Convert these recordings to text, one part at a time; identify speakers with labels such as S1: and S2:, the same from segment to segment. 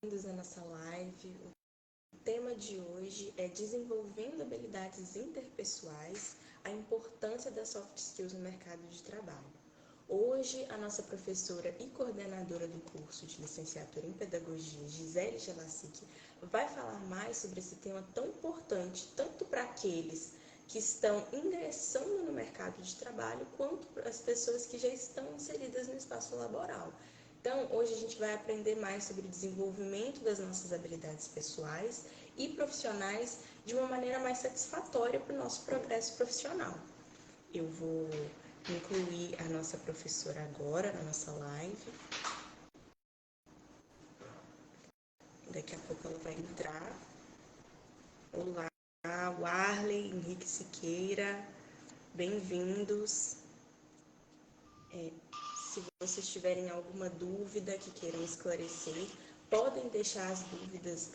S1: bem-vindos à nossa live. O tema de hoje é desenvolvendo habilidades interpessoais, a importância das soft skills no mercado de trabalho. Hoje, a nossa professora e coordenadora do curso de licenciatura em pedagogia, Gisele Gelassic, vai falar mais sobre esse tema tão importante, tanto para aqueles que estão ingressando no mercado de trabalho, quanto para as pessoas que já estão inseridas no espaço laboral. Então, hoje a gente vai aprender mais sobre o desenvolvimento das nossas habilidades pessoais e profissionais de uma maneira mais satisfatória para o nosso progresso profissional. Eu vou incluir a nossa professora agora na nossa live. Daqui a pouco ela vai entrar. Olá, Warley, Henrique Siqueira, bem-vindos. Se vocês tiverem alguma dúvida que queiram esclarecer, podem deixar as dúvidas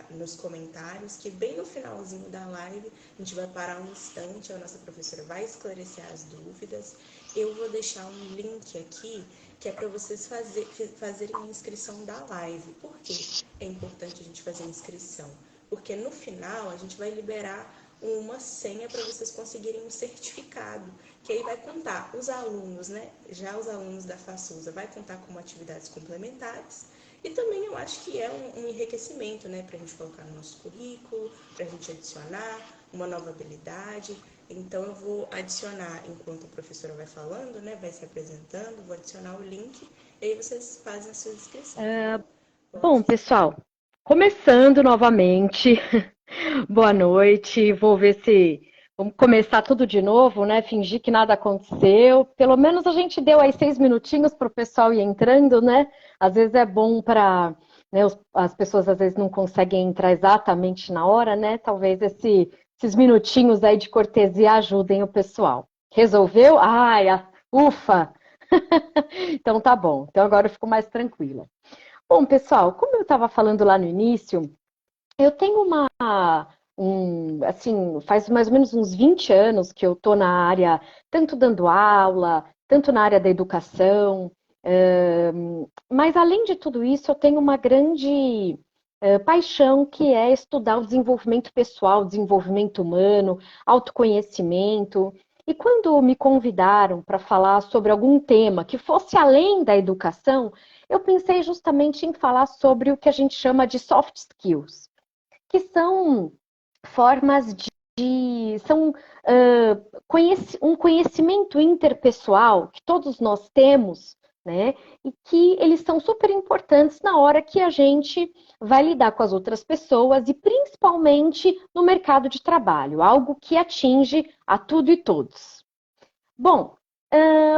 S1: nos comentários, que bem no finalzinho da live a gente vai parar um instante, a nossa professora vai esclarecer as dúvidas. Eu vou deixar um link aqui que é para vocês fazerem a inscrição da live. Por que é importante a gente fazer a inscrição? Porque no final a gente vai liberar uma senha para vocês conseguirem um certificado, que aí vai contar os alunos, né? Já os alunos da FASUSA vai contar como atividades complementares, e também eu acho que é um enriquecimento, né? Para a gente colocar no nosso currículo, para a gente adicionar uma nova habilidade. Então eu vou adicionar, enquanto a professora vai falando, né? Vai se apresentando, vou adicionar o link, e aí vocês fazem a sua inscrição.
S2: Bom, pessoal, começando novamente, boa noite, vou ver se vamos começar tudo de novo, né? Fingir que nada aconteceu. Pelo menos a gente deu aí 6 minutinhos para o pessoal ir entrando, né? Às vezes é bom para, né, as pessoas às vezes não conseguem entrar exatamente na hora, né? Talvez esses minutinhos aí de cortesia ajudem o pessoal. Resolveu? Ai, ufa! Então tá bom. Então agora eu fico mais tranquila. Bom, pessoal, como eu estava falando lá no início, eu tenho assim, faz mais ou menos uns 20 anos que eu estou na área, tanto dando aula, tanto na área da educação, mas além de tudo isso, eu tenho uma grande paixão que é estudar o desenvolvimento pessoal, desenvolvimento humano, autoconhecimento. E quando me convidaram para falar sobre algum tema que fosse além da educação, eu pensei justamente em falar sobre o que a gente chama de soft skills, que são formas são um conhecimento interpessoal que todos nós temos, né? E que eles são super importantes na hora que a gente vai lidar com as outras pessoas e principalmente no mercado de trabalho, algo que atinge a tudo e todos. Bom,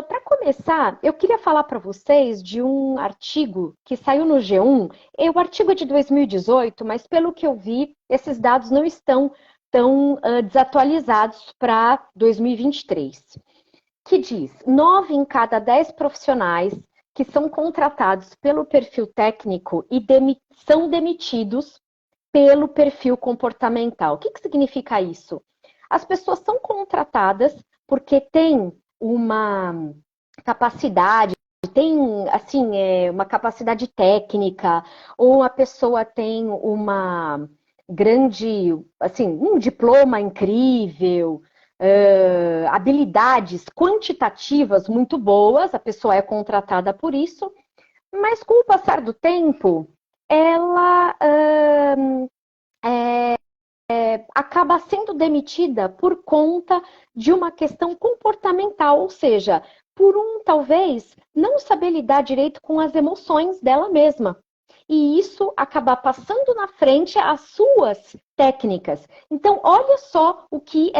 S2: para começar, eu queria falar para vocês de um artigo que saiu no G1. O artigo é de 2018, mas pelo que eu vi, esses dados não estão tão desatualizados para 2023, que diz: 9 em cada 10 profissionais que são contratados pelo perfil técnico e são demitidos pelo perfil comportamental. O que significa isso? As pessoas são contratadas porque têm uma capacidade, tem assim, uma capacidade técnica, ou a pessoa tem uma grande, assim, um diploma incrível, habilidades quantitativas muito boas, a pessoa é contratada por isso, mas com o passar do tempo, ela acaba sendo demitida por conta de uma questão comportamental, ou seja, por talvez não saber lidar direito com as emoções dela mesma. E isso acaba passando na frente as suas técnicas. Então, olha só o que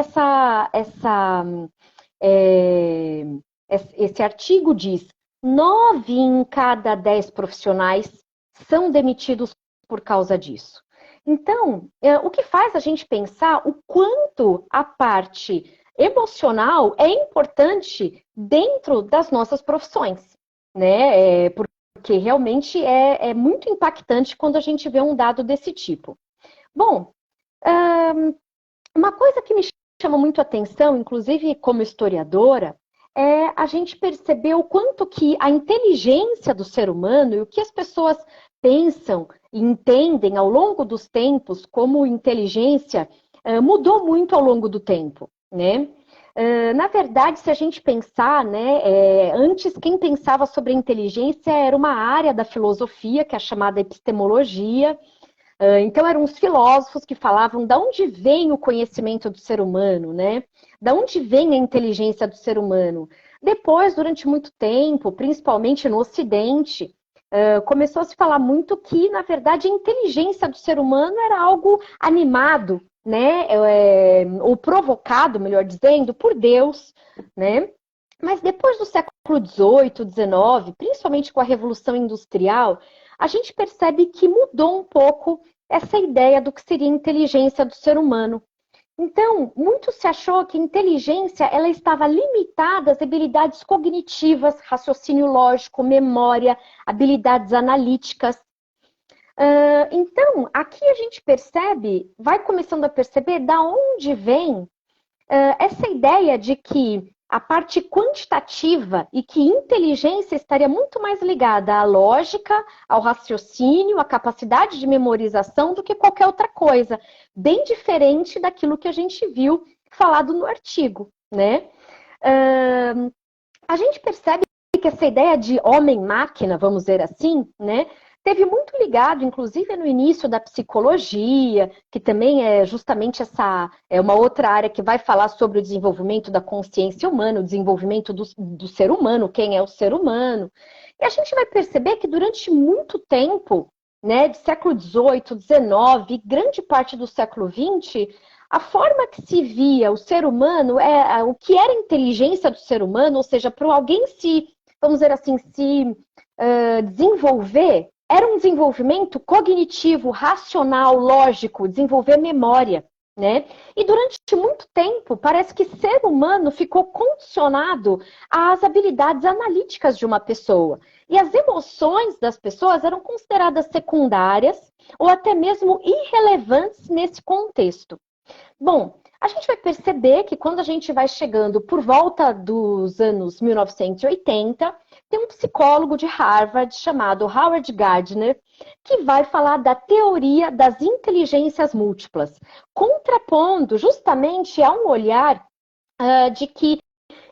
S2: esse artigo diz. 9 em cada 10 profissionais são demitidos por causa disso. Então, o que faz a gente pensar o quanto a parte emocional é importante dentro das nossas profissões, né? Porque realmente é muito impactante quando a gente vê um dado desse tipo. Bom, uma coisa que me chama muito a atenção, inclusive como historiadora, a gente perceber o quanto que a inteligência do ser humano e o que as pessoas pensam e entendem ao longo dos tempos como inteligência mudou muito ao longo do tempo, né? Na verdade, se a gente pensar, né, antes quem pensava sobre a inteligência era uma área da filosofia, que é a chamada epistemologia. Então eram os filósofos que falavam de onde vem o conhecimento do ser humano, né? Da onde vem a inteligência do ser humano. Depois, durante muito tempo, principalmente no Ocidente, começou a se falar muito que, na verdade, a inteligência do ser humano era algo animado, né? Ou provocado, melhor dizendo, por Deus, né? Mas depois do século XVIII, XIX, principalmente com a Revolução Industrial, a gente percebe que mudou um pouco essa ideia do que seria a inteligência do ser humano. Então, muito se achou que a inteligência ela estava limitada às habilidades cognitivas, raciocínio lógico, memória, habilidades analíticas. Então, aqui a gente percebe, vai começando a perceber da onde vem essa ideia de que a parte quantitativa e que inteligência estaria muito mais ligada à lógica, ao raciocínio, à capacidade de memorização do que qualquer outra coisa, bem diferente daquilo que a gente viu falado no artigo, né? A gente percebe que essa ideia de homem-máquina, vamos dizer assim, né? Teve muito ligado, inclusive no início da psicologia, que também é justamente uma outra área que vai falar sobre o desenvolvimento da consciência humana, o desenvolvimento do ser humano, quem é o ser humano. E a gente vai perceber que durante muito tempo, né, de século XVIII, XIX, grande parte do século XX, a forma que se via o ser humano, o que era a inteligência do ser humano, ou seja, para alguém vamos dizer assim, desenvolver, era um desenvolvimento cognitivo, racional, lógico, desenvolver memória, né? E durante muito tempo, parece que ser humano ficou condicionado às habilidades analíticas de uma pessoa. E as emoções das pessoas eram consideradas secundárias ou até mesmo irrelevantes nesse contexto. Bom, a gente vai perceber que quando a gente vai chegando por volta dos anos 1980, tem um psicólogo de Harvard chamado Howard Gardner, que vai falar da teoria das inteligências múltiplas, contrapondo justamente a um olhar de que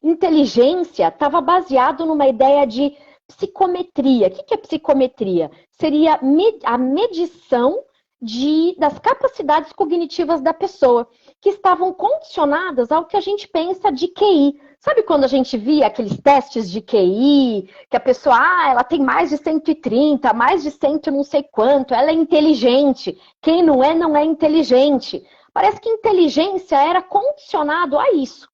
S2: inteligência estava baseado numa ideia de psicometria. O que é psicometria? Seria a medição das capacidades cognitivas da pessoa, que estavam condicionadas ao que a gente pensa de QI. Sabe quando a gente via aqueles testes de QI, que a pessoa, ela tem mais de 130, mais de 100 não sei quanto, ela é inteligente. Quem não é inteligente. Parece que inteligência era condicionado a isso.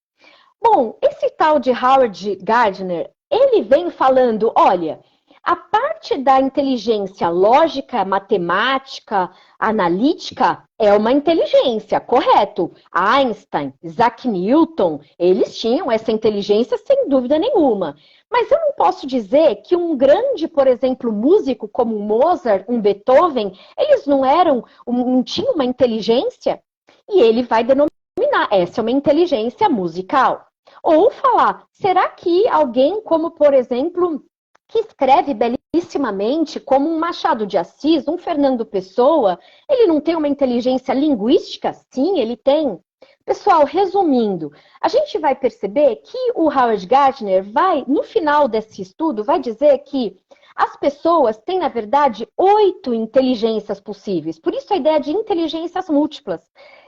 S2: Bom, esse tal de Howard Gardner, ele vem falando, olha, a parte da inteligência lógica, matemática, analítica é uma inteligência, correto? Einstein, Isaac Newton, eles tinham essa inteligência sem dúvida nenhuma. Mas eu não posso dizer que um grande, por exemplo, músico como um Mozart, um Beethoven, eles não tinham uma inteligência? E ele vai denominar, essa é uma inteligência musical. Ou falar, será que alguém como, por exemplo, que escreve belíssimamente, como um Machado de Assis, um Fernando Pessoa, ele não tem uma inteligência linguística? Sim, ele tem. Pessoal, resumindo, a gente vai perceber que o Howard Gardner no final desse estudo, vai dizer que as pessoas têm, na verdade, 8 inteligências possíveis. Por isso a ideia de inteligências múltiplas.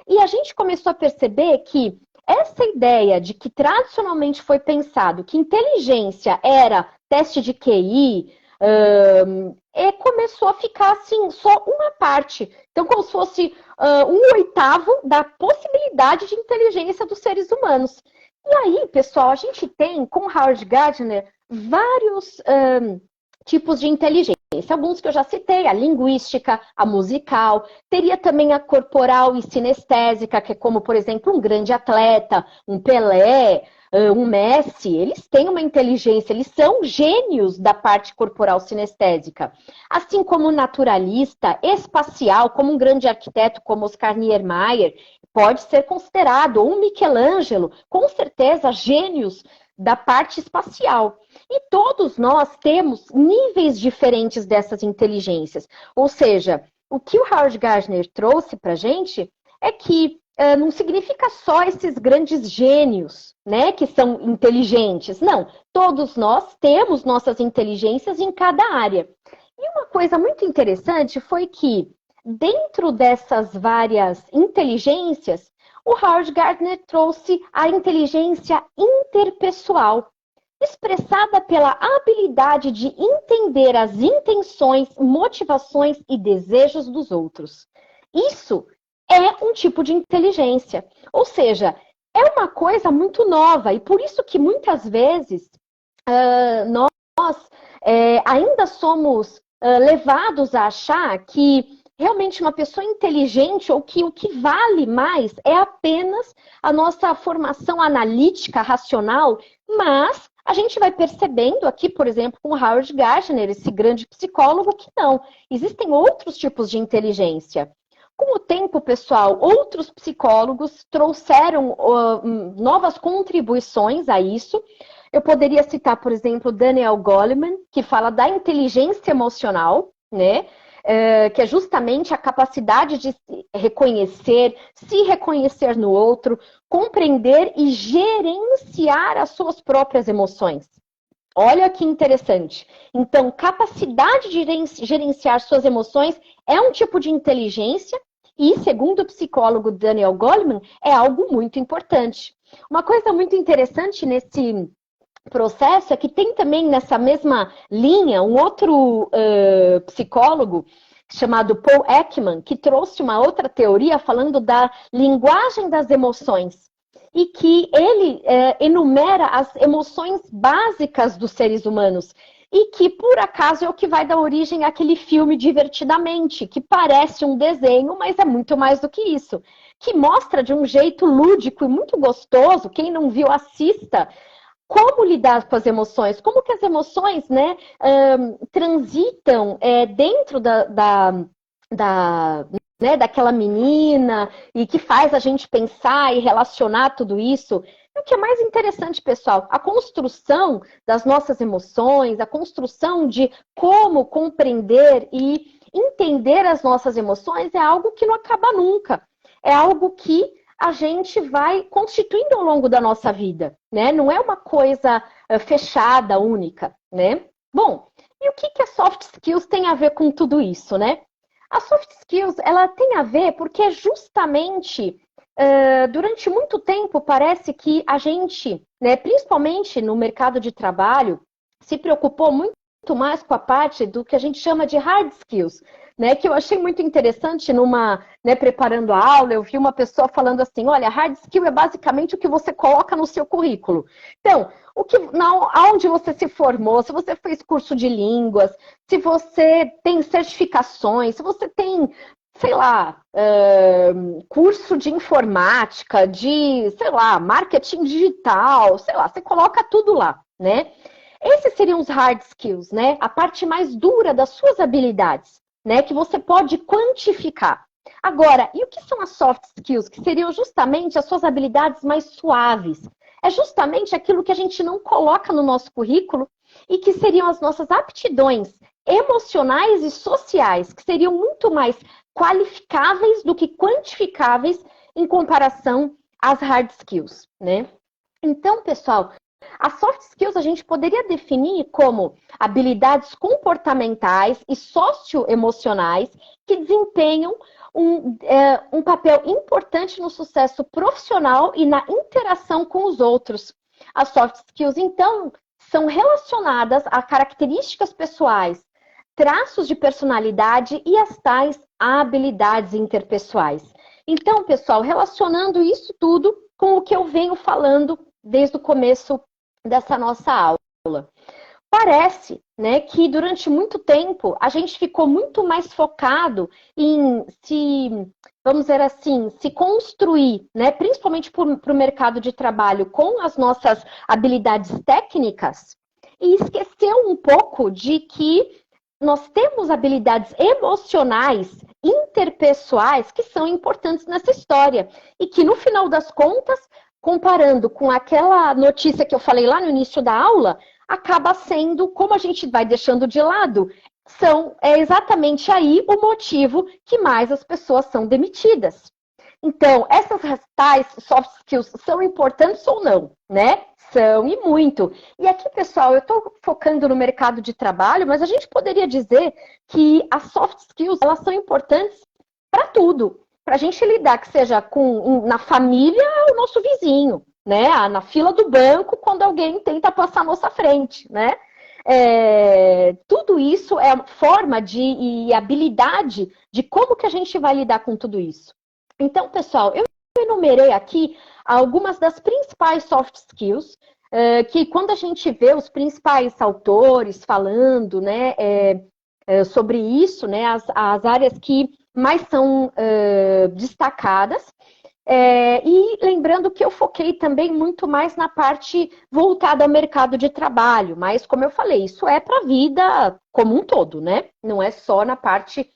S2: E a gente começou a perceber que essa ideia de que tradicionalmente foi pensado que inteligência era teste de QI, começou a ficar assim, só uma parte. Então, como se fosse 1/8 da possibilidade de inteligência dos seres humanos. E aí, pessoal, a gente tem, com Howard Gardner, vários tipos de inteligência. Alguns que eu já citei, a linguística, a musical, teria também a corporal e sinestésica, que é como, por exemplo, um grande atleta, um Pelé, um Messi, eles têm uma inteligência, eles são gênios da parte corporal sinestésica. Assim como naturalista, espacial, como um grande arquiteto como Oscar Niemeyer, pode ser considerado, ou um Michelangelo, com certeza gênios da parte espacial. E todos nós temos níveis diferentes dessas inteligências. Ou seja, o que o Howard Gardner trouxe para a gente é que não significa só esses grandes gênios, né, que são inteligentes. Não, todos nós temos nossas inteligências em cada área. E uma coisa muito interessante foi que, dentro dessas várias inteligências, o Howard Gardner trouxe a inteligência interpessoal, expressada pela habilidade de entender as intenções, motivações e desejos dos outros. Isso é um tipo de inteligência. Ou seja, é uma coisa muito nova e por isso que muitas vezes nós ainda somos levados a achar que realmente uma pessoa inteligente ou que o que vale mais é apenas a nossa formação analítica, racional, mas a gente vai percebendo aqui, por exemplo, com Howard Gardner, esse grande psicólogo, que não. Existem outros tipos de inteligência. Com o tempo, pessoal, outros psicólogos trouxeram novas contribuições a isso. Eu poderia citar, por exemplo, Daniel Goleman, que fala da inteligência emocional, né? Que é justamente a capacidade de se reconhecer no outro, compreender e gerenciar as suas próprias emoções. Olha que interessante. Então, capacidade de gerenciar suas emoções é um tipo de inteligência e, segundo o psicólogo Daniel Goleman, é algo muito importante. Uma coisa muito interessante nesse processo é que tem também nessa mesma linha um outro psicólogo chamado Paul Ekman, que trouxe uma outra teoria falando da linguagem das emoções e que ele enumera as emoções básicas dos seres humanos e que, por acaso, é o que vai dar origem àquele filme Divertidamente, que parece um desenho, mas é muito mais do que isso, que mostra de um jeito lúdico e muito gostoso, quem não viu, assista, como lidar com as emoções, como que as emoções, né, transitam dentro né, daquela menina e que faz a gente pensar e relacionar tudo isso. E o que é mais interessante, pessoal, a construção das nossas emoções, a construção de como compreender e entender as nossas emoções é algo que não acaba nunca. É algo que a gente vai constituindo ao longo da nossa vida, né? Não é uma coisa fechada, única, né? Bom, e o que a soft skills tem a ver com tudo isso, né? A soft skills, ela tem a ver porque justamente durante muito tempo parece que a gente, né, principalmente no mercado de trabalho, se preocupou muito mais com a parte do que a gente chama de hard skills, né, que eu achei muito interessante preparando a aula, eu vi uma pessoa falando assim, olha, hard skill é basicamente o que você coloca no seu currículo. Então, aonde você se formou, se você fez curso de línguas, se você tem certificações, se você tem, sei lá, curso de informática, de, sei lá, marketing digital, sei lá, você coloca tudo lá, né? Esses seriam os hard skills, né? A parte mais dura das suas habilidades, né? Que você pode quantificar. Agora, e o que são as soft skills? Que seriam justamente as suas habilidades mais suaves. É justamente aquilo que a gente não coloca no nosso currículo e que seriam as nossas aptidões emocionais e sociais, que seriam muito mais qualificáveis do que quantificáveis em comparação às hard skills, né? Então, pessoal, as soft skills a gente poderia definir como habilidades comportamentais e socioemocionais que desempenham um papel importante no sucesso profissional e na interação com os outros. As soft skills, então, são relacionadas a características pessoais, traços de personalidade e as tais habilidades interpessoais. Então, pessoal, relacionando isso tudo com o que eu venho falando desde o começo dessa nossa aula. Parece, né, que durante muito tempo a gente ficou muito mais focado em vamos dizer assim, se construir, né, principalmente para o mercado de trabalho com as nossas habilidades técnicas e esqueceu um pouco de que nós temos habilidades emocionais, interpessoais, que são importantes nessa história e que, no final das contas, comparando com aquela notícia que eu falei lá no início da aula, acaba sendo, como a gente vai deixando de lado, é exatamente aí o motivo que mais as pessoas são demitidas. Então, essas tais soft skills são importantes ou não, né? São e muito. E aqui, pessoal, eu estou focando no mercado de trabalho, mas a gente poderia dizer que as soft skills, elas são importantes para tudo. Para a gente lidar, que seja na família, o nosso vizinho, né? Na fila do banco, quando alguém tenta passar à nossa frente, né? Tudo isso é forma e habilidade de como que a gente vai lidar com tudo isso. Então, pessoal, eu enumerei aqui algumas das principais soft skills, que quando a gente vê os principais autores falando, né, sobre isso, né, as áreas que mais são destacadas, e lembrando que eu foquei também muito mais na parte voltada ao mercado de trabalho, mas como eu falei, isso é para a vida como um todo, né? Não é só na parte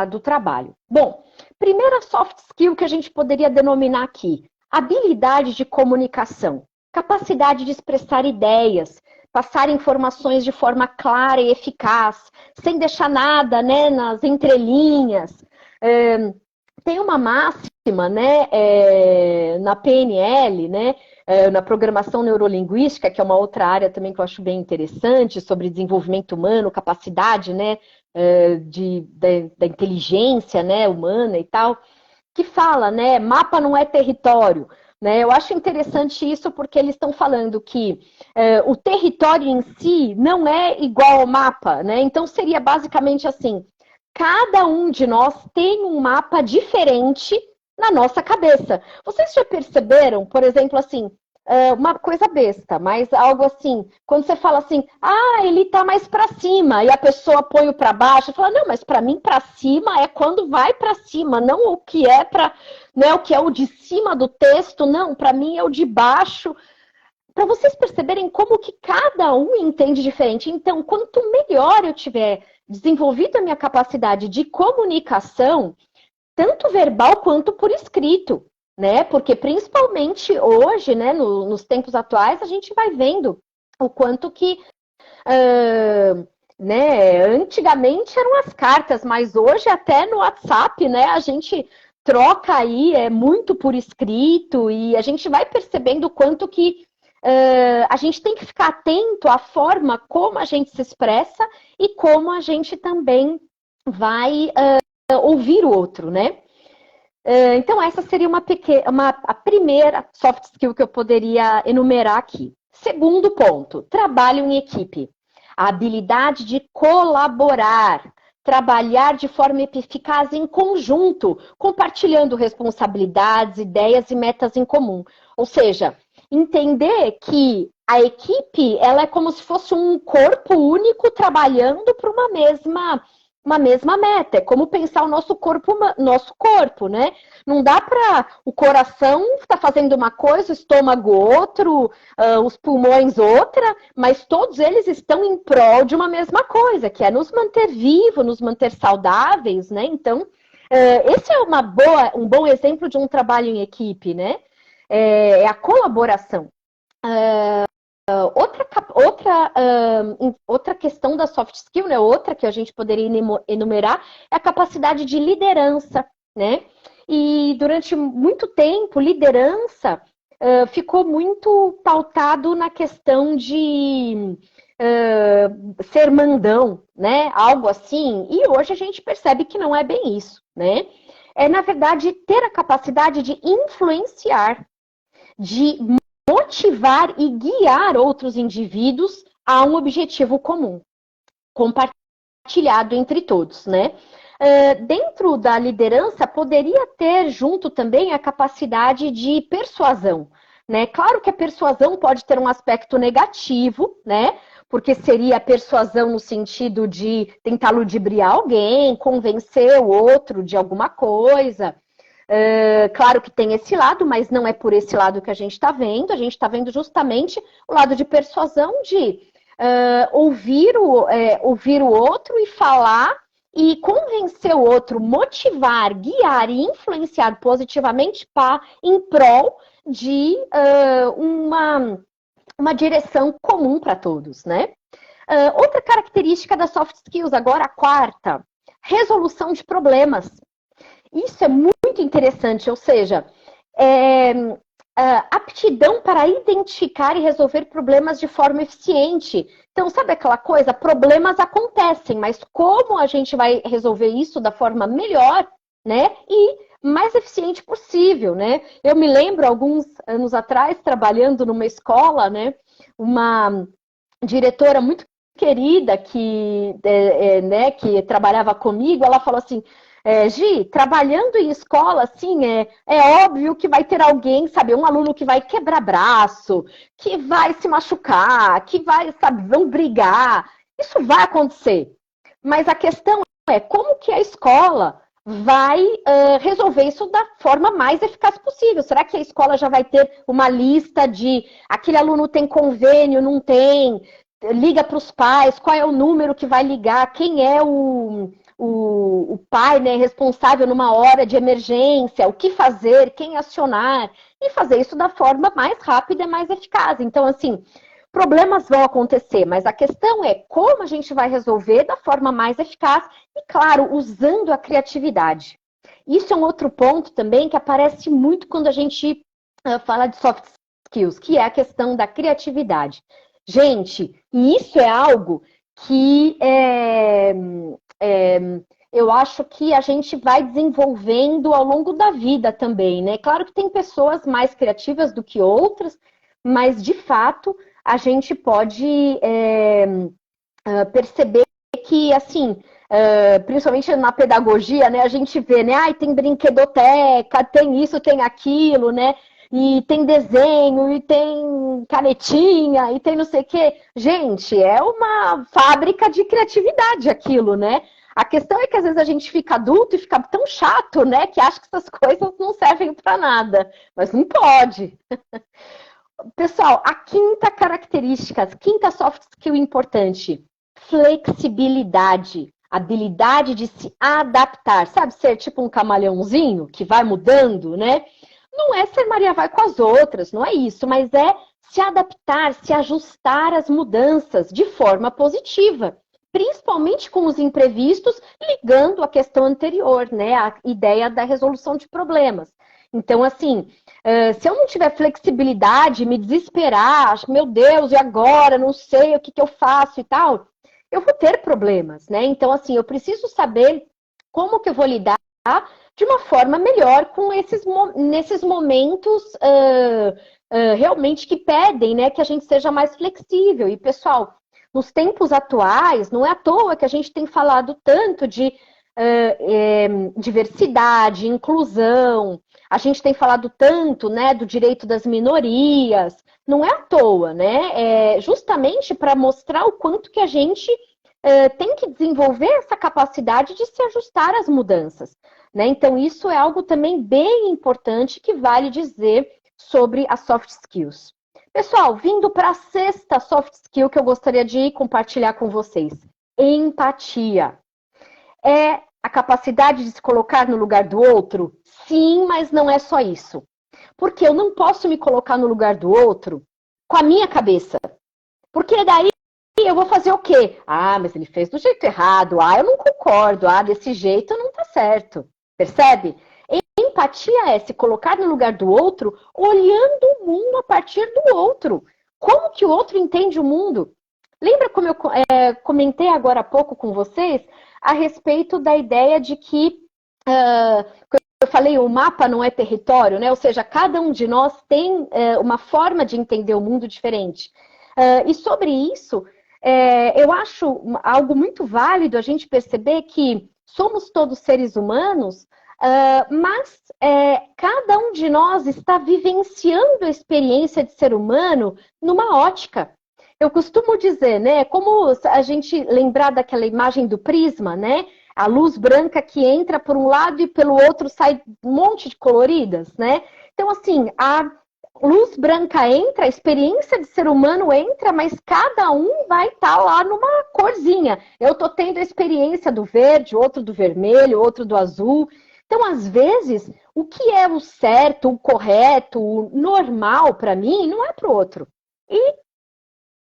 S2: do trabalho. Bom, primeira soft skill que a gente poderia denominar aqui, habilidade de comunicação, capacidade de expressar ideias, passar informações de forma clara e eficaz, sem deixar nada, né, nas entrelinhas. Tem uma máxima, né, na PNL, né, na programação neurolinguística, que é uma outra área também que eu acho bem interessante, sobre desenvolvimento humano, capacidade, né, da inteligência, né, humana e tal, que fala, né, mapa não é território. Né? Eu acho interessante isso porque eles estão falando que o território em si não é igual ao mapa, né? Então seria basicamente assim, cada um de nós tem um mapa diferente na nossa cabeça. Vocês já perceberam, por exemplo, assim, uma coisa besta, mas algo assim, quando você fala assim, ele tá mais para cima, e a pessoa põe o para baixo, fala, não, mas para mim para cima é quando vai para cima, não o que é não é o que é o de cima do texto, não, para mim é o de baixo. Para vocês perceberem como que cada um entende diferente. Então, quanto melhor eu tiver desenvolvido a minha capacidade de comunicação, tanto verbal quanto por escrito, né? Porque principalmente hoje, né, nos tempos atuais, a gente vai vendo o quanto que, né, antigamente eram as cartas, mas hoje até no WhatsApp, né, a gente troca aí muito por escrito e a gente vai percebendo o quanto que a gente tem que ficar atento à forma como a gente se expressa e como a gente também vai ouvir o outro, né? Então, essa seria a primeira soft skill que eu poderia enumerar aqui. Segundo ponto, trabalho em equipe. A habilidade de colaborar, trabalhar de forma eficaz em conjunto, compartilhando responsabilidades, ideias e metas em comum. Ou seja, entender que a equipe ela é como se fosse um corpo único trabalhando para uma mesma meta. É como pensar o nosso corpo, né? Não dá para o coração estar fazendo uma coisa, o estômago outro, os pulmões outra, mas todos eles estão em prol de uma mesma coisa, que é nos manter vivos, nos manter saudáveis, né? Então, esse é um bom exemplo de um trabalho em equipe, né? É a colaboração. Outra questão da soft skill, né? Outra que a gente poderia enumerar é a capacidade de liderança, né? E durante muito tempo, liderança ficou muito pautado na questão de ser mandão, né? Algo assim. E hoje a gente percebe que não é bem isso, né? É, na verdade, ter a capacidade de influenciar, de motivar e guiar outros indivíduos a um objetivo comum, compartilhado entre todos, né? Dentro da liderança, poderia ter junto também a capacidade de persuasão, né? Claro que a persuasão pode ter um aspecto negativo, né? Porque seria a persuasão no sentido de tentar ludibriar alguém, convencer o outro de alguma coisa. Claro que tem esse lado, mas não é por esse lado que a gente está vendo. A gente está vendo justamente o lado de persuasão, de ouvir o outro e falar e convencer o outro, motivar, guiar e influenciar positivamente em prol de uma direção comum para todos, né? Outra característica das soft skills, agora a quarta, resolução de problemas. Isso é muito interessante, ou seja, aptidão para identificar e resolver problemas de forma eficiente. Então, sabe aquela coisa? Problemas acontecem, mas como a gente vai resolver isso da forma melhor, né? E mais eficiente possível, né? Eu me lembro, alguns anos atrás, trabalhando numa escola, né? Uma diretora muito querida né, que trabalhava comigo, ela falou assim, Gi, trabalhando em escola, assim, é óbvio que vai ter alguém, sabe, um aluno que vai quebrar braço, que vai se machucar, que vai, sabe, vão brigar. Isso vai acontecer. Mas a questão é como que a escola vai resolver isso da forma mais eficaz possível. Será que a escola já vai ter uma lista de aquele aluno tem convênio, não tem? Liga para os pais, qual é o número que vai ligar, quem é o pai, né, responsável numa hora de emergência, o que fazer, quem acionar, e fazer isso da forma mais rápida e mais eficaz. Então, assim, problemas vão acontecer, mas a questão é como a gente vai resolver da forma mais eficaz e, claro, usando a criatividade. Isso é um outro ponto também que aparece muito quando a gente fala de soft skills, que é a questão da criatividade. Gente, isso é algo que eu acho que a gente vai desenvolvendo ao longo da vida também, né? Claro que tem pessoas mais criativas do que outras, mas de fato a gente pode perceber que, assim, principalmente na pedagogia, né? A gente vê, né? Ai, tem brinquedoteca, tem isso, tem aquilo, né? E tem desenho, e tem canetinha, e tem não sei o quê. Gente, é uma fábrica de criatividade aquilo, né? A questão é que às vezes a gente fica adulto e fica tão chato, né? Que acha que essas coisas não servem para nada. Mas não pode. Pessoal, a quinta característica, quinta soft skill importante, flexibilidade. Habilidade de se adaptar. Sabe, ser tipo um camaleãozinho que vai mudando, né? Não é ser Maria vai com as outras, não é isso, mas é se adaptar, se ajustar às mudanças de forma positiva, principalmente com os imprevistos, ligando à questão anterior, né, a ideia da resolução de problemas. Então, assim, se eu não tiver flexibilidade, me desesperar, acho, meu Deus, e agora? Não sei o que eu faço e tal, eu vou ter problemas, né? Então, assim, eu preciso saber como que eu vou lidar de uma forma melhor com nesses momentos realmente que pedem, né, que a gente seja mais flexível. E, pessoal, nos tempos atuais, não é à toa que a gente tem falado tanto de diversidade, inclusão, a gente tem falado tanto, né, do direito das minorias, não é à toa, né? É justamente para mostrar o quanto que a gente tem que desenvolver essa capacidade de se ajustar às mudanças. Né? Então, isso é algo também bem importante que vale dizer sobre as soft skills. Pessoal, vindo para a sexta soft skill que eu gostaria de compartilhar com vocês. Empatia. É a capacidade de se colocar no lugar do outro? Sim, mas não é só isso. Porque eu não posso me colocar no lugar do outro com a minha cabeça. Porque daí eu vou fazer o quê? Ah, mas ele fez do jeito errado. Ah, eu não concordo. Ah, desse jeito não tá certo. Percebe? Empatia é se colocar no lugar do outro, olhando o mundo a partir do outro. Como que o outro entende o mundo? Lembra como eu comentei agora há pouco com vocês a respeito da ideia de que eu falei, o mapa não é território, né? Ou seja, cada um de nós tem uma forma de entender o mundo diferente. E sobre isso, eu acho algo muito válido a gente perceber que somos todos seres humanos, mas cada um de nós está vivenciando a experiência de ser humano numa ótica. Eu costumo dizer, né, como a gente lembrar daquela imagem do prisma, né? A luz branca que entra por um lado e pelo outro sai um monte de coloridas, né? Então, assim, a luz branca entra, a experiência de ser humano entra, mas cada um vai estar lá numa corzinha. Eu estou tendo a experiência do verde, outro do vermelho, outro do azul. Então, às vezes, O que é o certo, o correto, o normal para mim, não é para o outro. E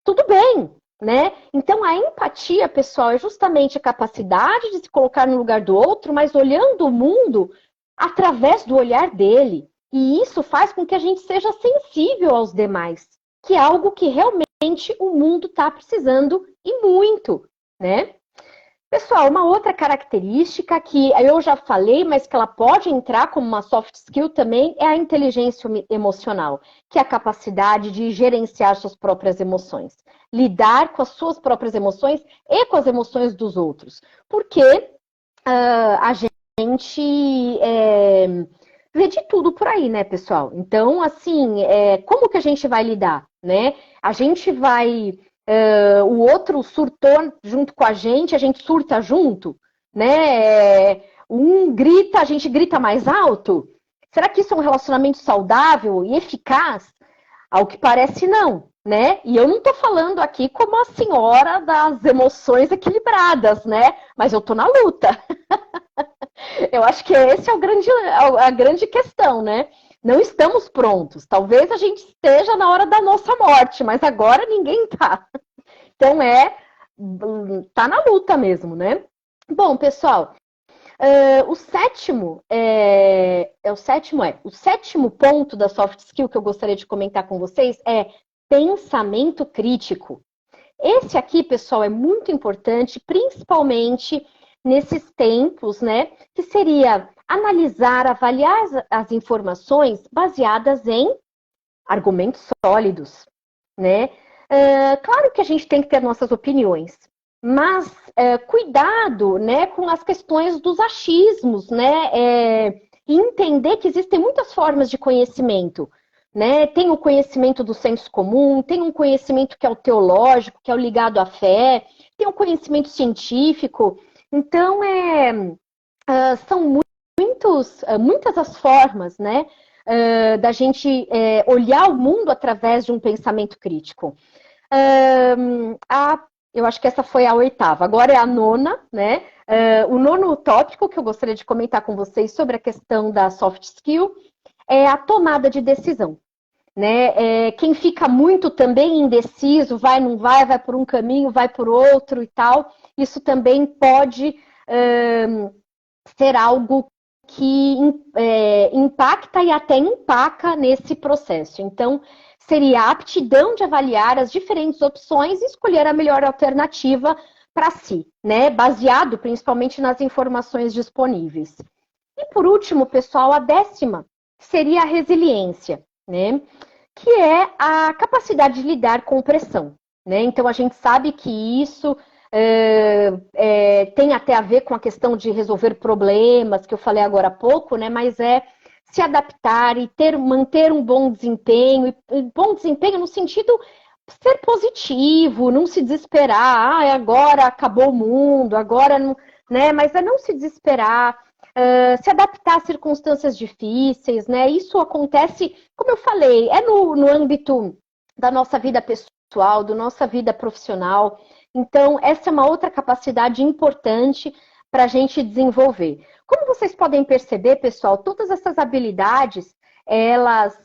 S2: tudo bem, né? Então, a empatia, pessoal, é justamente a capacidade de se colocar no lugar do outro, mas olhando o mundo através do olhar dele. E isso faz com que a gente seja sensível aos demais, que é algo que realmente o mundo está precisando e muito, né? Pessoal, uma outra característica que eu já falei, mas que ela pode entrar como uma soft skill também, é a inteligência emocional, que é a capacidade de gerenciar suas próprias emoções, lidar com as suas próprias emoções e com as emoções dos outros. Porque a gente vê de tudo por aí, né, pessoal? Então, assim, como que a gente vai lidar, né? A gente vai... o outro surtou junto com a gente surta junto, né? Um grita, a gente grita mais alto. Será que isso é um relacionamento saudável e eficaz? Ao que parece, não, né? E eu não tô falando aqui como a senhora das emoções equilibradas, né? Mas eu tô na luta. Eu acho que esse é a grande questão, né? Não estamos prontos. Talvez a gente esteja na hora da nossa morte, mas agora ninguém tá. Então tá na luta mesmo, né? Bom, pessoal, o sétimo ponto da soft skill que eu gostaria de comentar com vocês é pensamento crítico. Esse aqui, pessoal, é muito importante, principalmente nesses tempos, né? Que seria analisar, avaliar as informações baseadas em argumentos sólidos, né? Claro que a gente tem que ter nossas opiniões, mas cuidado, né, com as questões dos achismos, né? E entender que existem muitas formas de conhecimento, né? Tem o conhecimento do senso comum, tem um conhecimento que é o teológico, que é o ligado à fé, tem o conhecimento científico. Então, são muitas as formas, né, da gente olhar o mundo através de um pensamento crítico. Eu acho que essa foi a 8ª, agora é a 9ª, né? O 9º tópico que eu gostaria de comentar com vocês sobre a questão da soft skill é a tomada de decisão, né? Quem fica muito também indeciso, vai, não vai, vai por um caminho, vai por outro e tal, isso também pode ser algo que impacta e até empaca nesse processo. Então, seria a aptidão de avaliar as diferentes opções e escolher a melhor alternativa para si, né? Baseado principalmente nas informações disponíveis. E por último, pessoal, a 10ª seria a resiliência, né? Que é a capacidade de lidar com pressão, né? Então, a gente sabe que isso tem até a ver com a questão de resolver problemas, que eu falei agora há pouco, né? Mas se adaptar e manter um bom desempenho, e bom desempenho no sentido ser positivo, não se desesperar, agora acabou o mundo, agora não, né? Mas não se desesperar, se adaptar a circunstâncias difíceis, né? Isso acontece, como eu falei, no âmbito da nossa vida pessoal, da nossa vida profissional. Então, essa é uma outra capacidade importante para a gente desenvolver. Como vocês podem perceber, pessoal, todas essas habilidades, elas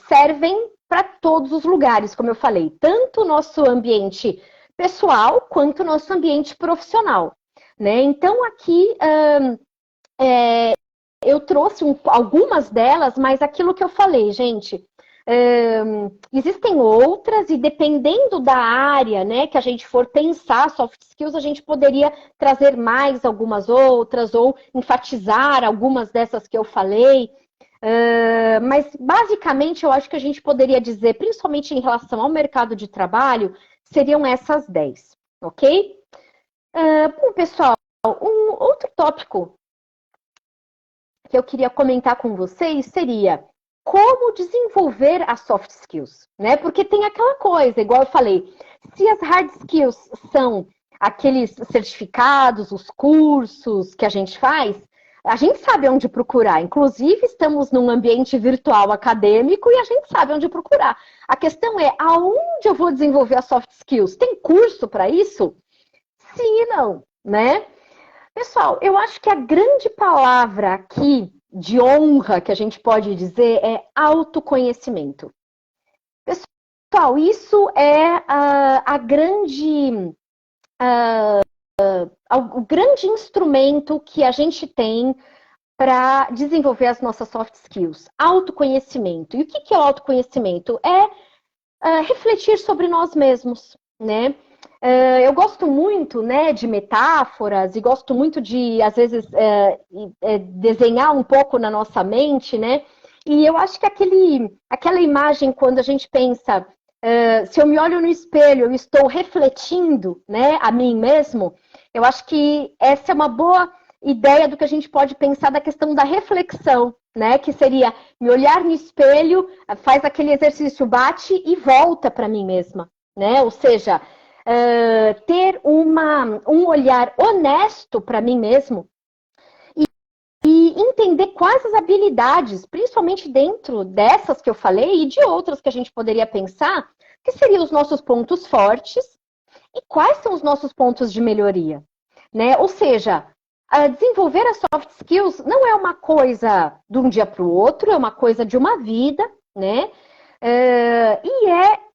S2: servem para todos os lugares, como eu falei, tanto o nosso ambiente pessoal quanto o nosso ambiente profissional, né? Então, aqui eu trouxe algumas delas, mas aquilo que eu falei, gente, existem outras, e dependendo da área, né, que a gente for pensar soft skills, a gente poderia trazer mais algumas outras, ou enfatizar algumas dessas que eu falei. Mas basicamente eu acho que a gente poderia dizer, principalmente em relação ao mercado de trabalho, seriam essas 10, ok? Bom, pessoal, um outro tópico que eu queria comentar com vocês seria como desenvolver as soft skills, né? Porque tem aquela coisa, igual eu falei, se as hard skills são aqueles certificados, os cursos que a gente faz, a gente sabe onde procurar. Inclusive, estamos num ambiente virtual acadêmico e a gente sabe onde procurar. A questão é, aonde eu vou desenvolver as soft skills? Tem curso para isso? Sim e não, né? Pessoal, eu acho que a grande palavra aqui de honra que a gente pode dizer é autoconhecimento. Pessoal, isso é o grande instrumento que a gente tem para desenvolver as nossas soft skills. Autoconhecimento. E o que é o autoconhecimento? É refletir sobre nós mesmos, né? Eu gosto muito, né, de metáforas e gosto muito de, às vezes, desenhar um pouco na nossa mente, né? E eu acho que aquela imagem, quando a gente pensa, se eu me olho no espelho, eu estou refletindo, né, a mim mesmo, eu acho que essa é uma boa ideia do que a gente pode pensar da questão da reflexão, né? Que seria me olhar no espelho, faz aquele exercício, bate e volta para mim mesma, né? Ou seja, ter um olhar honesto para mim mesmo e entender quais as habilidades, principalmente dentro dessas que eu falei e de outras que a gente poderia pensar, que seriam os nossos pontos fortes e quais são os nossos pontos de melhoria, né? Ou seja, desenvolver as soft skills não é uma coisa de um dia para o outro, é uma coisa de uma vida, né? E é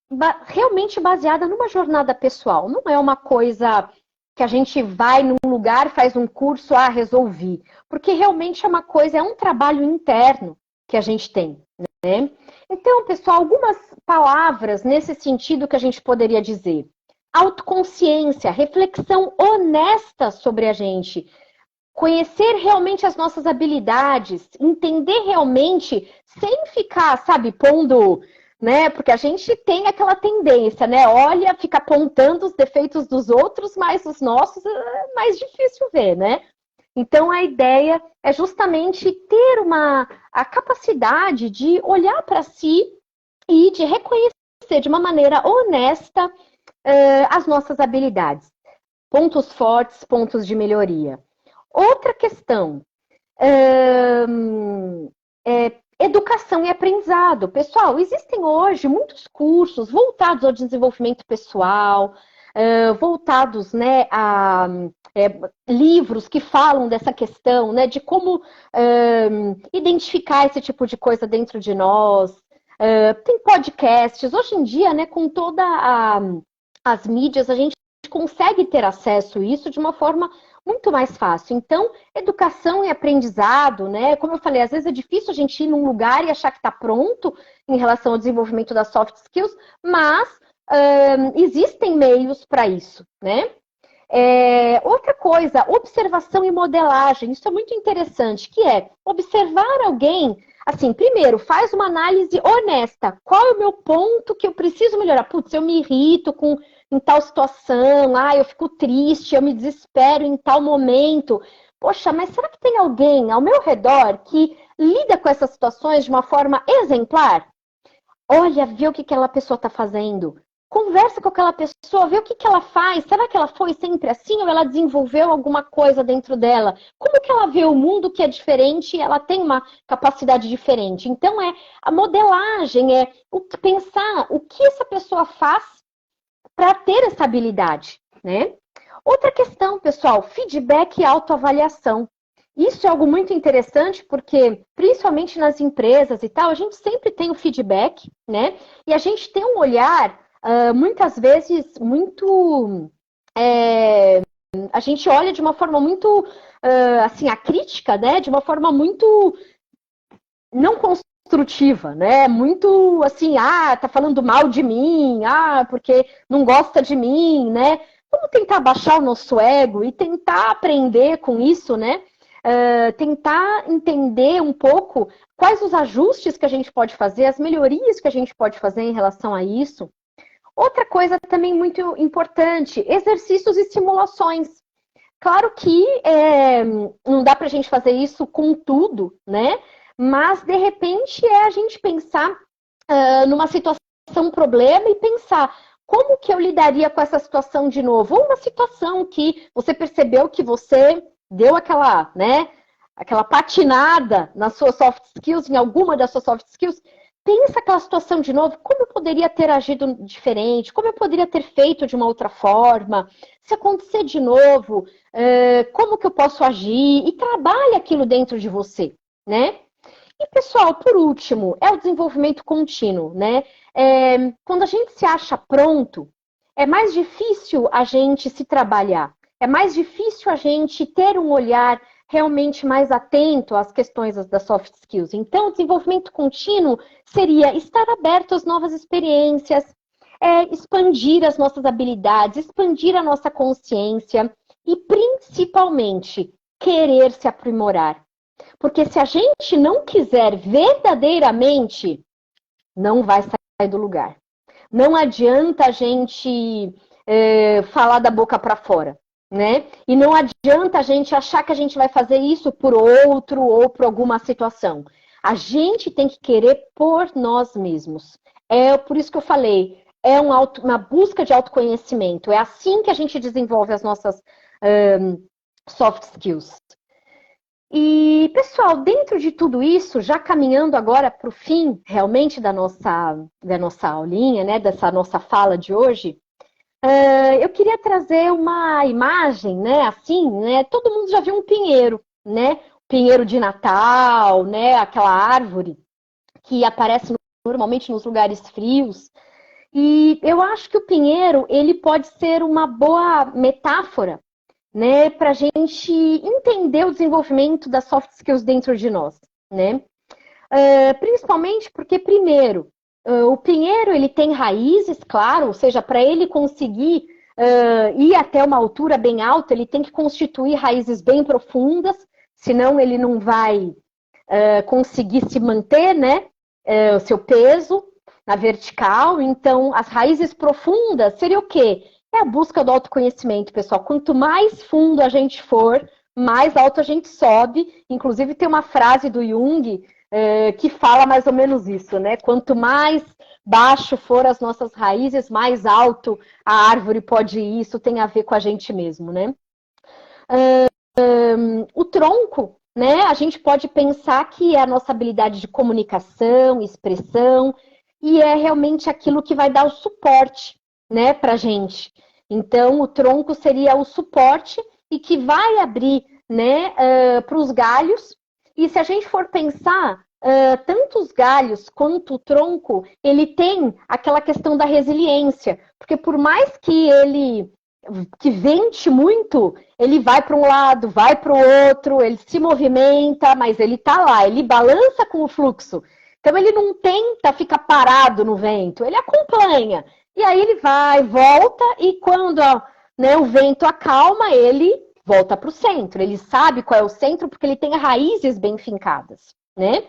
S2: realmente baseada numa jornada pessoal. Não é uma coisa que a gente vai num lugar, faz um curso, resolvi. Porque realmente é uma coisa, é um trabalho interno que a gente tem, né? Então, pessoal, algumas palavras nesse sentido que a gente poderia dizer. Autoconsciência, reflexão honesta sobre a gente. Conhecer realmente as nossas habilidades, entender realmente, sem ficar, sabe, pondo, né? Porque a gente tem aquela tendência, né? Olha, fica apontando os defeitos dos outros, mas os nossos é mais difícil ver, né? Então a ideia é justamente ter a capacidade de olhar para si e de reconhecer de uma maneira honesta as nossas habilidades. Pontos fortes, pontos de melhoria. Outra questão, educação e aprendizado. Pessoal, existem hoje muitos cursos voltados ao desenvolvimento pessoal, voltados, né, a livros que falam dessa questão, né, de como identificar esse tipo de coisa dentro de nós. Tem podcasts. Hoje em dia, né, com todas as mídias, a gente consegue ter acesso a isso de uma forma muito mais fácil. Então, educação e aprendizado, né? Como eu falei, às vezes é difícil a gente ir num lugar e achar que está pronto em relação ao desenvolvimento das soft skills, mas existem meios para isso, né? Outra coisa, observação e modelagem. Isso é muito interessante, que é observar alguém, assim, primeiro, faz uma análise honesta. Qual é o meu ponto que eu preciso melhorar? Putz, eu me irrito em tal situação, eu fico triste, eu me desespero em tal momento. Poxa, mas será que tem alguém ao meu redor que lida com essas situações de uma forma exemplar? Olha, vê o que aquela pessoa está fazendo. Conversa com aquela pessoa, vê o que ela faz. Será que ela foi sempre assim ou ela desenvolveu alguma coisa dentro dela? Como que ela vê o mundo que é diferente e ela tem uma capacidade diferente? Então, a modelagem, pensar o que essa pessoa faz para ter essa habilidade, né? Outra questão, pessoal, feedback e autoavaliação. Isso é algo muito interessante porque, principalmente nas empresas e tal, a gente sempre tem o feedback, né? E a gente tem um olhar, muitas vezes, muito... a gente olha de uma forma muito, assim, a crítica, né? De uma forma muito não construtiva, né? Muito assim, tá falando mal de mim, porque não gosta de mim, né? Vamos tentar baixar o nosso ego e tentar aprender com isso, né? Tentar entender um pouco quais os ajustes que a gente pode fazer, as melhorias que a gente pode fazer em relação a isso. Outra coisa também muito importante, exercícios e simulações. Claro que não dá para a gente fazer isso com tudo, né? Mas, de repente, a gente pensar numa situação, problema e pensar como que eu lidaria com essa situação de novo? Ou uma situação que você percebeu que você deu aquela patinada nas suas soft skills, em alguma das suas soft skills. pensa aquela situação de novo, como eu poderia ter agido diferente, como eu poderia ter feito de uma outra forma, se acontecer de novo, como que eu posso agir, e trabalha aquilo dentro de você, né? E, pessoal, por último, é o desenvolvimento contínuo, né? Quando a gente se acha pronto, é mais difícil a gente se trabalhar, é mais difícil a gente ter um olhar realmente mais atento às questões das soft skills. Então, o desenvolvimento contínuo seria estar aberto às novas experiências, expandir as nossas habilidades, expandir a nossa consciência e, principalmente, querer se aprimorar. Porque se a gente não quiser verdadeiramente, não vai sair do lugar. Não adianta a gente falar da boca para fora, né? E não adianta a gente achar que a gente vai fazer isso por outro ou por alguma situação. A gente tem que querer por nós mesmos. É por isso que eu falei, é uma busca de autoconhecimento. É assim que a gente desenvolve as nossas soft skills. E, pessoal, dentro de tudo isso, já caminhando agora para o fim, realmente, da nossa aulinha, né, dessa nossa fala de hoje, eu queria trazer uma imagem, né, assim, né, todo mundo já viu um pinheiro, né, pinheiro de Natal, né, aquela árvore que aparece normalmente nos lugares frios, e eu acho que o pinheiro, ele pode ser uma boa metáfora, né, para a gente entender o desenvolvimento das soft skills dentro de nós, né? Principalmente porque, primeiro, o pinheiro ele tem raízes, claro, ou seja, para ele conseguir ir até uma altura bem alta, ele tem que constituir raízes bem profundas, senão ele não vai conseguir se manter, né, o seu peso na vertical. Então, as raízes profundas seria o quê? É a busca do autoconhecimento, pessoal. Quanto mais fundo a gente for, mais alto a gente sobe. Inclusive, tem uma frase do Jung que fala mais ou menos isso, né? Quanto mais baixo for as nossas raízes, mais alto a árvore pode ir. Isso tem a ver com a gente mesmo, né? O tronco, né? A gente pode pensar que é a nossa habilidade de comunicação, expressão, e é realmente aquilo que vai dar o suporte, né, pra gente. Então, o tronco seria o suporte e que vai abrir, né, para os galhos. E se a gente for pensar, tanto os galhos quanto o tronco, ele tem aquela questão da resiliência. Porque por mais que ele vente muito, ele vai para um lado, vai para o outro, ele se movimenta, mas ele está lá, ele balança com o fluxo. Então, ele não tenta ficar parado no vento, ele acompanha. E aí ele vai, volta, e quando o vento acalma, ele volta para o centro. Ele sabe qual é o centro porque ele tem raízes bem fincadas, né?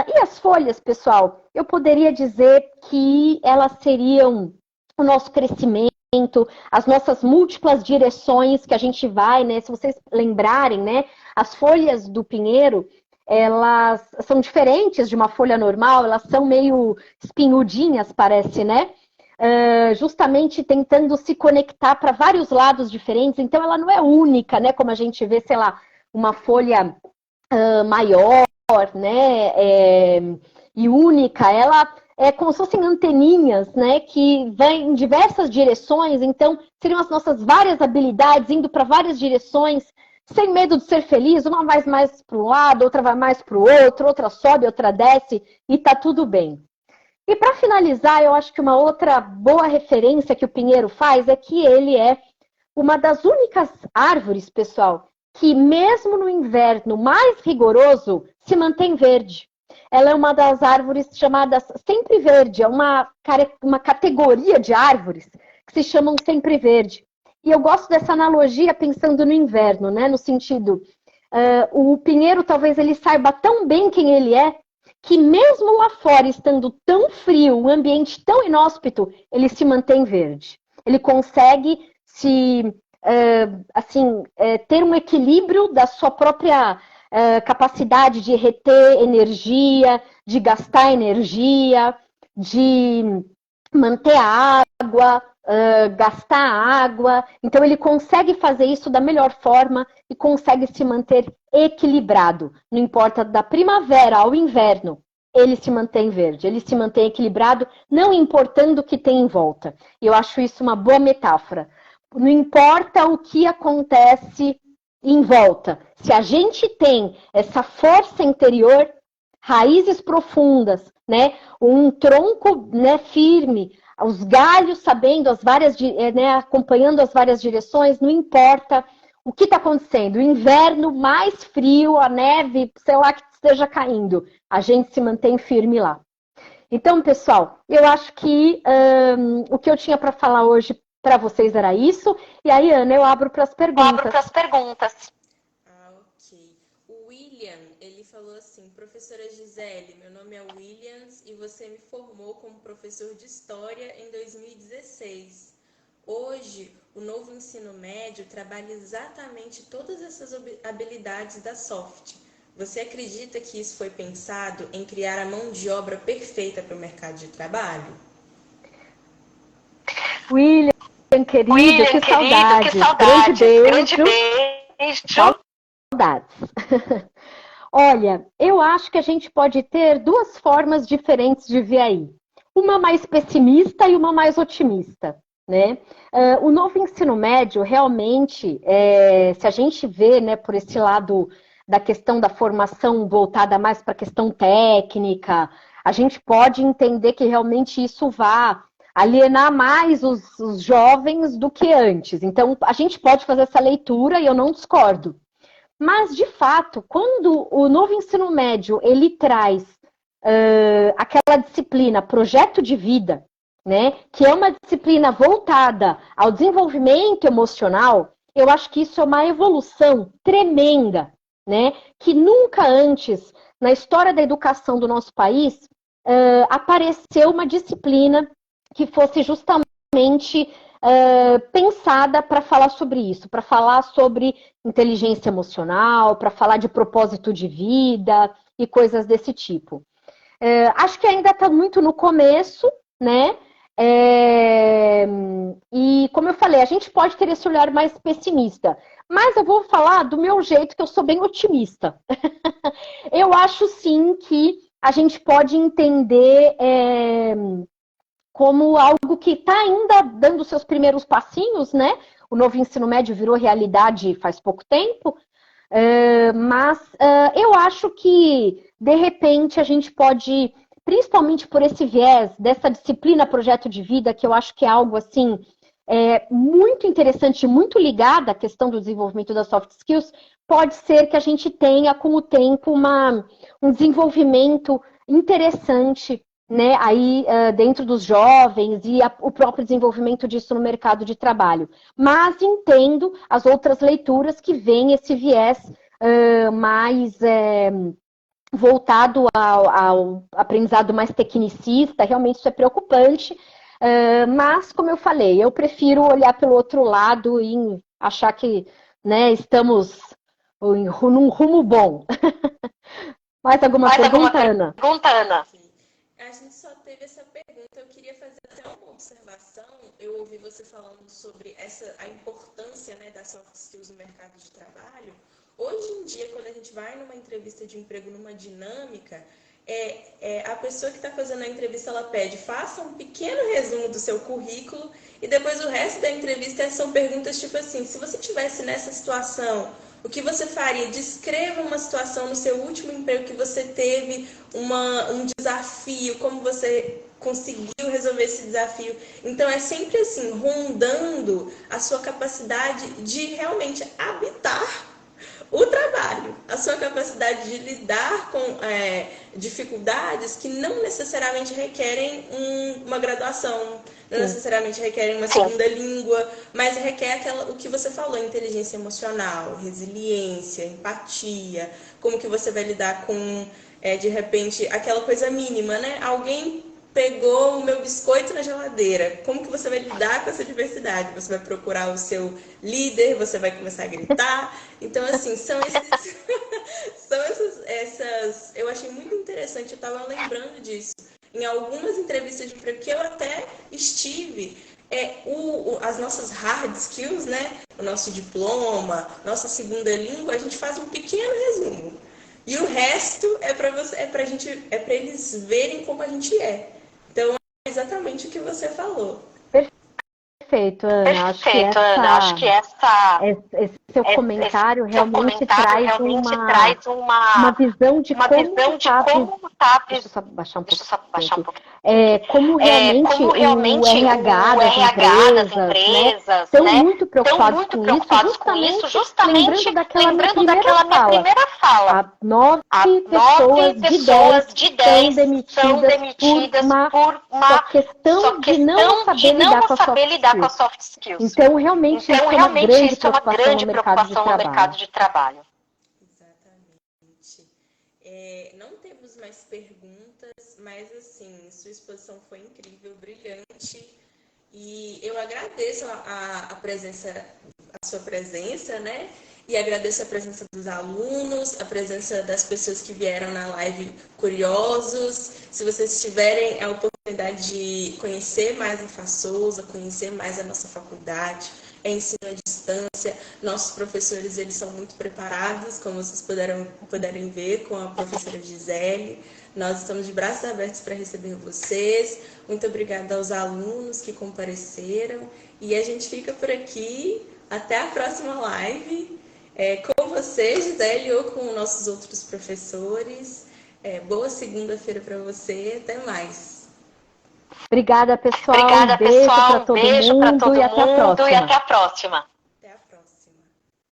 S2: E as folhas, pessoal, eu poderia dizer que elas seriam o nosso crescimento, as nossas múltiplas direções que a gente vai, né? Se vocês lembrarem, né? As folhas do pinheiro, elas são diferentes de uma folha normal, elas são meio espinhudinhas, parece, né? Justamente tentando se conectar para vários lados diferentes. Então, ela não é única, né? Como a gente vê, sei lá, uma folha maior, né? E única. Ela é como se fossem anteninhas, né? Que vão em diversas direções. Então, seriam as nossas várias habilidades indo para várias direções, sem medo de ser feliz. Uma vai mais para um lado, outra vai mais para o outro, outra sobe, outra desce, e tá tudo bem. E para finalizar, eu acho que uma outra boa referência que o pinheiro faz é que ele é uma das únicas árvores, pessoal, que mesmo no inverno mais rigoroso, se mantém verde. Ela é uma das árvores chamadas sempre verde, é uma categoria de árvores que se chamam sempre verde. E eu gosto dessa analogia pensando no inverno, né? No sentido, o pinheiro talvez ele saiba tão bem quem ele é, que mesmo lá fora, estando tão frio, um ambiente tão inóspito, ele se mantém verde. Ele consegue ter um equilíbrio da sua própria capacidade de reter energia, de gastar energia, de manter a água, gastar água. Então, ele consegue fazer isso da melhor forma e consegue se manter equilibrado. Não importa da primavera ao inverno, ele se mantém verde, ele se mantém equilibrado, não importando o que tem em volta. E eu acho isso uma boa metáfora. Não importa o que acontece em volta. Se a gente tem essa força interior, raízes profundas, né, um tronco, né, firme, os galhos sabendo as várias, né, acompanhando as várias direções, não importa o que está acontecendo, o inverno mais frio, a neve, sei lá, que esteja caindo, a gente se mantém firme lá. Então, pessoal, eu acho que o que eu tinha para falar hoje para vocês era isso. E aí, Ana, eu abro para as perguntas.
S1: Ok. O William, ele falou assim: professora Gisele, meu nome é Williams e você me formou como professor de História em 2016. Hoje, o novo ensino médio trabalha exatamente todas essas habilidades da soft. Você acredita que isso foi pensado em criar a mão de obra perfeita para o mercado de trabalho?
S2: William, querido, que saudades. Grande beijo. Saudades. Olha, eu acho que a gente pode ter duas formas diferentes de ver aí. Uma mais pessimista e uma mais otimista, né? O novo ensino médio, realmente, se a gente vê, né, por esse lado da questão da formação voltada mais para a questão técnica, a gente pode entender que realmente isso vá alienar mais os jovens do que antes. Então, a gente pode fazer essa leitura e eu não discordo. Mas, de fato, quando o novo ensino médio ele traz aquela disciplina, projeto de vida, né, que é uma disciplina voltada ao desenvolvimento emocional, eu acho que isso é uma evolução tremenda, né, que nunca antes, na história da educação do nosso país, apareceu uma disciplina que fosse justamente pensada para falar sobre isso, para falar sobre inteligência emocional, para falar de propósito de vida e coisas desse tipo. Acho que ainda está muito no começo, né? E como eu falei, a gente pode ter esse olhar mais pessimista, mas eu vou falar do meu jeito, que eu sou bem otimista. Eu acho sim que a gente pode entender como algo que está ainda dando seus primeiros passinhos, né? O novo ensino médio virou realidade faz pouco tempo, mas eu acho que, de repente, a gente pode, principalmente por esse viés dessa disciplina projeto de vida, que eu acho que é algo assim muito interessante, muito ligada à questão do desenvolvimento das soft skills, pode ser que a gente tenha, com o tempo, um desenvolvimento interessante, né, aí dentro dos jovens e o próprio desenvolvimento disso no mercado de trabalho. Mas entendo as outras leituras que veem esse viés mais voltado ao aprendizado mais tecnicista, realmente isso é preocupante, mas, como eu falei, eu prefiro olhar pelo outro lado e achar que, né, estamos num rumo bom. Mais alguma pergunta, Ana?
S1: A gente só teve essa pergunta. Eu queria fazer até uma observação. Eu ouvi você falando sobre a importância, né, das soft skills no mercado de trabalho. Hoje em dia, quando a gente vai numa entrevista de emprego, numa dinâmica, a pessoa que está fazendo a entrevista, ela pede, faça um pequeno resumo do seu currículo e depois o resto da entrevista são perguntas tipo assim, se você estivesse nessa situação, o que você faria? Descreva uma situação no seu último emprego que você teve um desafio, como você conseguiu resolver esse desafio. Então, é sempre assim, rondando a sua capacidade de realmente habitar o trabalho, a sua capacidade de lidar com dificuldades que não necessariamente requerem uma graduação, não necessariamente requerem uma segunda língua, mas requer o que você falou, inteligência emocional, resiliência, empatia, como que você vai lidar com, de repente, aquela coisa mínima, né? Alguém pegou o meu biscoito na geladeira. Como que você vai lidar com essa diversidade? Você vai procurar o seu líder, você vai começar a gritar. Então, assim, são essas... Eu achei muito interessante, eu estava lembrando disso. Em algumas entrevistas de emprego que eu até estive, as nossas hard skills, né? O nosso diploma, nossa segunda língua, a gente faz um pequeno resumo. E o resto é para você, é para eles verem como a gente é. Então é exatamente o que você falou.
S2: Perfeito, Ana.
S3: Perfeito, Ana. Acho que
S2: esse seu comentário
S3: seu
S2: realmente
S3: comentário
S2: traz
S3: realmente traz
S2: uma visão de como está. Deixa eu só baixar um pouco. Como realmente
S3: como
S2: o
S3: realmente
S2: RH
S3: o
S2: das
S3: RH das
S2: empresas,
S3: empresas,
S2: estão
S3: né,
S2: muito preocupados com isso, justamente lembrando daquela minha primeira fala. Nove pessoas de 10 são demitidas por uma questão de não saber lidar com a soft skills. Então, realmente, isso é uma grande preocupação no mercado de trabalho.
S1: Exatamente. Não temos mais perguntas, mas assim, sua exposição foi incrível, brilhante. E eu agradeço a sua presença, né? E agradeço a presença dos alunos, a presença das pessoas que vieram na live curiosos. Se vocês tiverem a oportunidade de conhecer mais a FASouza, conhecer mais a nossa faculdade, é ensino à distância. Nossos professores, eles são muito preparados, como vocês puderem ver com a professora Gisele. Nós estamos de braços abertos para receber vocês. Muito obrigada aos alunos que compareceram. E a gente fica por aqui. Até a próxima live. Com você, Gisele, ou com nossos outros professores. Boa segunda-feira para você. Até mais.
S2: Obrigada, pessoal. Um beijo para todo mundo e até a próxima.